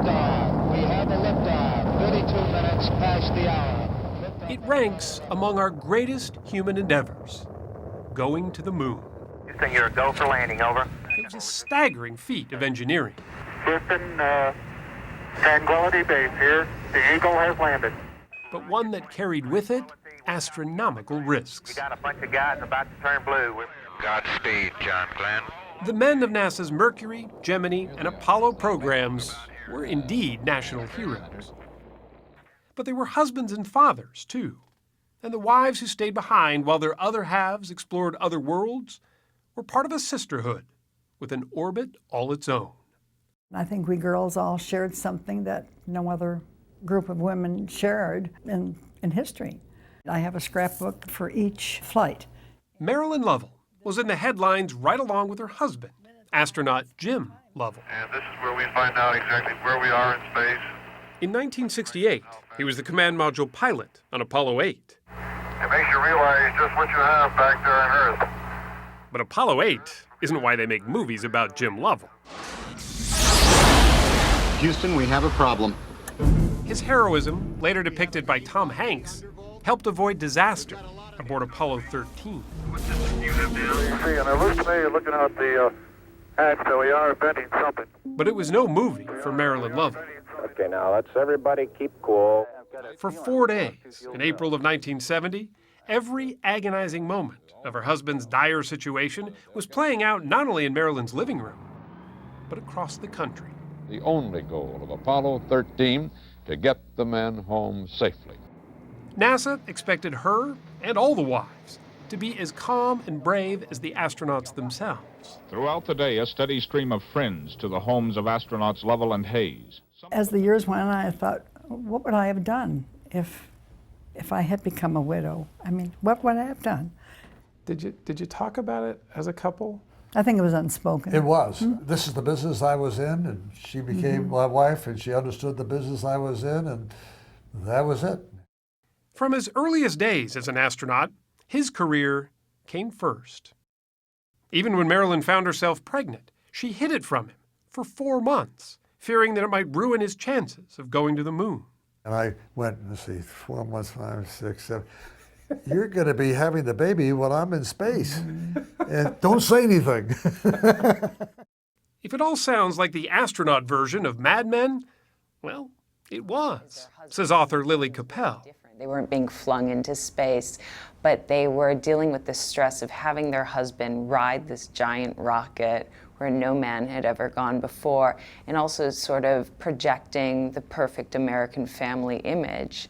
liftoff. We have a liftoff. 32 minutes past the hour. It ranks among our greatest human endeavors, going to the moon. Houston, you're a go for landing, over. It was a staggering feat of engineering. Houston, Tranquility Base here. The Eagle has landed. But one that carried with it astronomical We risks. got a bunch of guys about to turn blue. Godspeed, John Glenn. The men of NASA's Mercury, Gemini, and Apollo programs were indeed national heroes. But they were husbands and fathers, too. And the wives who stayed behind while their other halves explored other worlds were part of a sisterhood with an orbit all its own. I think we girls all shared something that no other group of women shared in history. I have a scrapbook for each flight. Marilyn Lovell was in the headlines right along with her husband, astronaut Jim Lovell. And this is where we find out exactly where we are in space. In 1968, he was the command module pilot on Apollo 8. It makes you realize just what you have back there on Earth. But Apollo 8 isn't why they make movies about Jim Lovell. Houston, we have a problem. His heroism, later depicted by Tom Hanks, helped avoid disaster aboard Apollo 13. You see, and it looks to me, looking out the hatch, that we are inventing something. But it was no movie for Marilyn Lovell. Okay, now let's everybody keep cool. For 4 days, in April of 1970, every agonizing moment of her husband's dire situation was playing out not only in Marilyn's living room, but across the country. The only goal of Apollo 13, to get the men home safely. NASA expected her and all the wives to be as calm and brave as the astronauts themselves. Throughout the day, a steady stream of friends to the homes of astronauts Lovell and Hayes. As the years went on, I thought, what would I have done if I had become a widow? I mean, what would I have done? Did you talk about it as a couple? I think it was unspoken. It was. This is the business I was in, and she became my wife, and she understood the business I was in, and that was it. From his earliest days as an astronaut, his career came first. Even when Marilyn found herself pregnant, she hid it from him for 4 months, fearing that it might ruin his chances of going to the moon. And I went, let's see, 4 months, 5, 6, 7. You're going to be having the baby while I'm in space. And don't say anything. If it all sounds like the astronaut version of Mad Men, well, it was, says author Lily Capel. They weren't being flung into space, but they were dealing with the stress of having their husband ride this giant rocket where no man had ever gone before, and also sort of projecting the perfect American family image.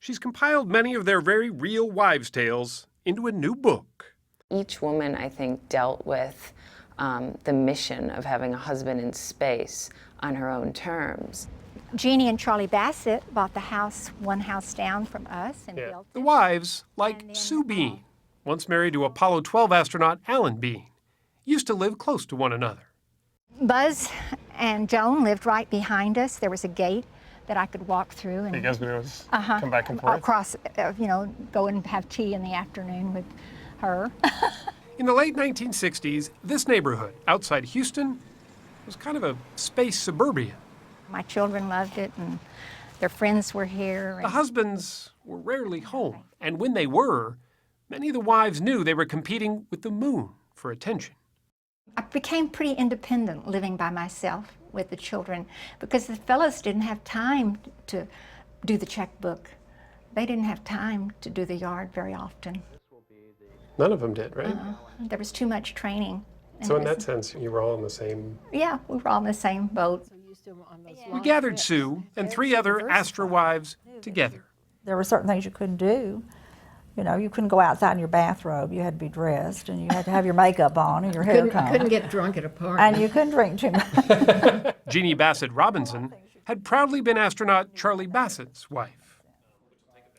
She's compiled many of their very real wives' tales into a new book. Each woman, I think, dealt with the mission of having a husband in space on her own terms. Jeannie and Charlie Bassett bought the house one house down from us and built it. The wives, like Sue Bean, once married to Apollo 12 astronaut Alan Bean, used to live close to one another. Buzz and Joan lived right behind us. There was a gate that I could walk through. And you guys would always come back and forth? Across, go and have tea in the afternoon with her. In the late 1960s, this neighborhood outside Houston was kind of a space suburbia. My children loved it, and their friends were here. The husbands were rarely home, and when they were, many of the wives knew they were competing with the moon for attention. I became pretty independent living by myself with the children because the fellows didn't have time to do the checkbook. They didn't have time to do the yard very often. None of them did, right? There was too much training. So in that sense, you were all in the same... Yeah, we were all in the same boat. We gathered Sue and 3 other Astro wives together. There were certain things you couldn't do. You know, you couldn't go outside in your bathrobe. You had to be dressed, and you had to have your makeup on and your hair combed. Couldn't get drunk at a party. And you couldn't drink too much. Jeannie Bassett Robinson had proudly been astronaut Charlie Bassett's wife.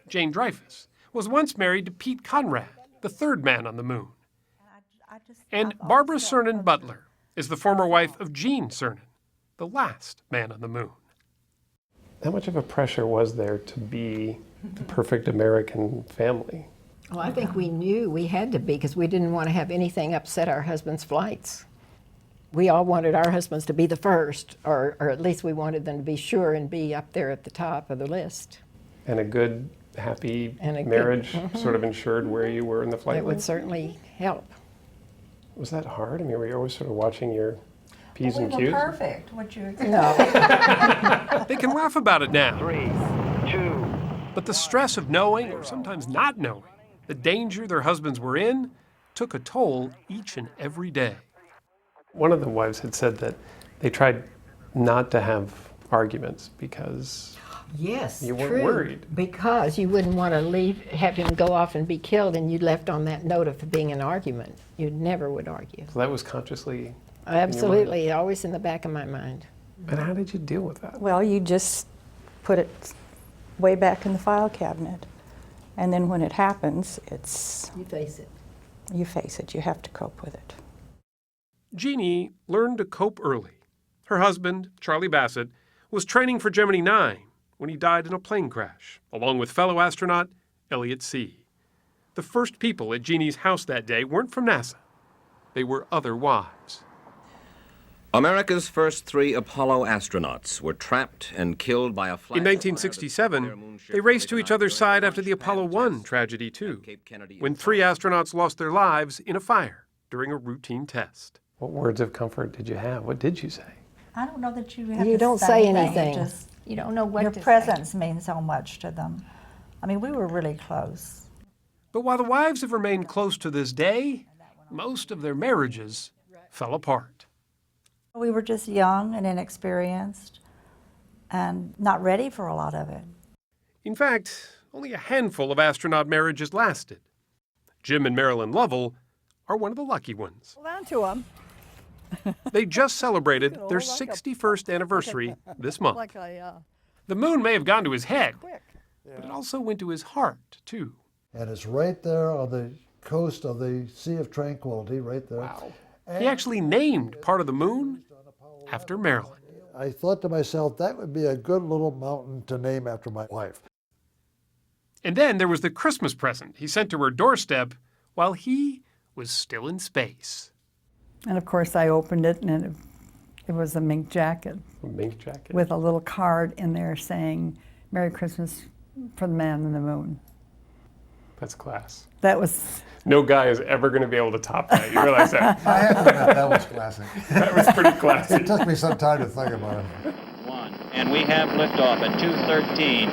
Jane Dreyfus was once married to Pete Conrad, the 3rd man on the moon. And Barbara Cernan Butler is the former wife of Gene Cernan, the last man on the moon. How much of a pressure was there to be the perfect American family? Well, I think we knew we had to be because we didn't want to have anything upset our husband's flights. We all wanted our husbands to be the first, or at least we wanted them to be sure and be up there at the top of the list. And a good, happy And a good- marriage mhm. sort of ensured where you were in the flight It would line? certainly help. Was that hard? I mean, were you always sort of watching your P's We and were Q's? perfect. What you No. They can laugh about it now. 3, 2, But the stress of knowing, or sometimes not knowing, the danger their husbands were in took a toll each and every day. One of the wives had said that they tried not to have arguments because Yes, you weren't true. worried. Because you wouldn't want to have him go off and be killed, and you left on that note of being an argument. You never would argue. So that was consciously. Absolutely, always in the back of my mind. And how did you deal with that? Well, you just put it way back in the file cabinet. And then when it happens, You face it. you face it. You have to cope with it. Jeannie learned to cope early. Her husband, Charlie Bassett, was training for Gemini 9 when he died in a plane crash, along with fellow astronaut Elliot C. The first people at Jeannie's house that day weren't from NASA. They were other wives. America's first 3 Apollo astronauts were trapped and killed by a flash. In 1967, they raced to each other's side after the Apollo 1 tragedy, too, when 3 astronauts lost their lives in a fire during a routine test. What words of comfort did you have? What did you say? I don't know that you have You to don't say say anything. anything. Just, You don't know what your to say. presence means so much to them. I mean, we were really close. But while the wives have remained close to this day, most of their marriages fell apart. We were just young and inexperienced and not ready for a lot of it. In fact, only a handful of astronaut marriages lasted. Jim and Marilyn Lovell are one of the lucky ones. Hold on to them. They just celebrated their like a- 61st anniversary this month. Like a, The moon may have gone to his head, but it also went to his heart, too. And it's right there on the coast of the Sea of Tranquility, right there. Wow. He actually named part of the moon after Marilyn. I thought to myself, that would be a good little mountain to name after my wife. And then there was the Christmas present he sent to her doorstep while he was still in space. and of course I opened it and it was a mink jacket. A mink jacket? With a little card in there saying, Merry Christmas for the man in the moon. That's class. That was... No guy is ever going to be able to top that. You realize that? I have to admit, that was classic. That was pretty classy. It took me some time to think about it. and we have liftoff at 2:13.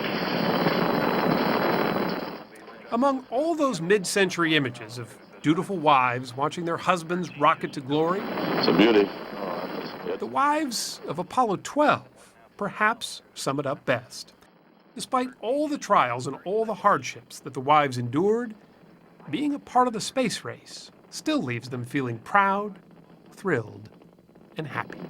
Among all those mid-century images of dutiful wives watching their husbands rocket to glory, It's a beauty. the wives of Apollo 12 perhaps sum it up best. Despite all the trials and all the hardships that the wives endured, being a part of the space race still leaves them feeling proud, thrilled, and happy.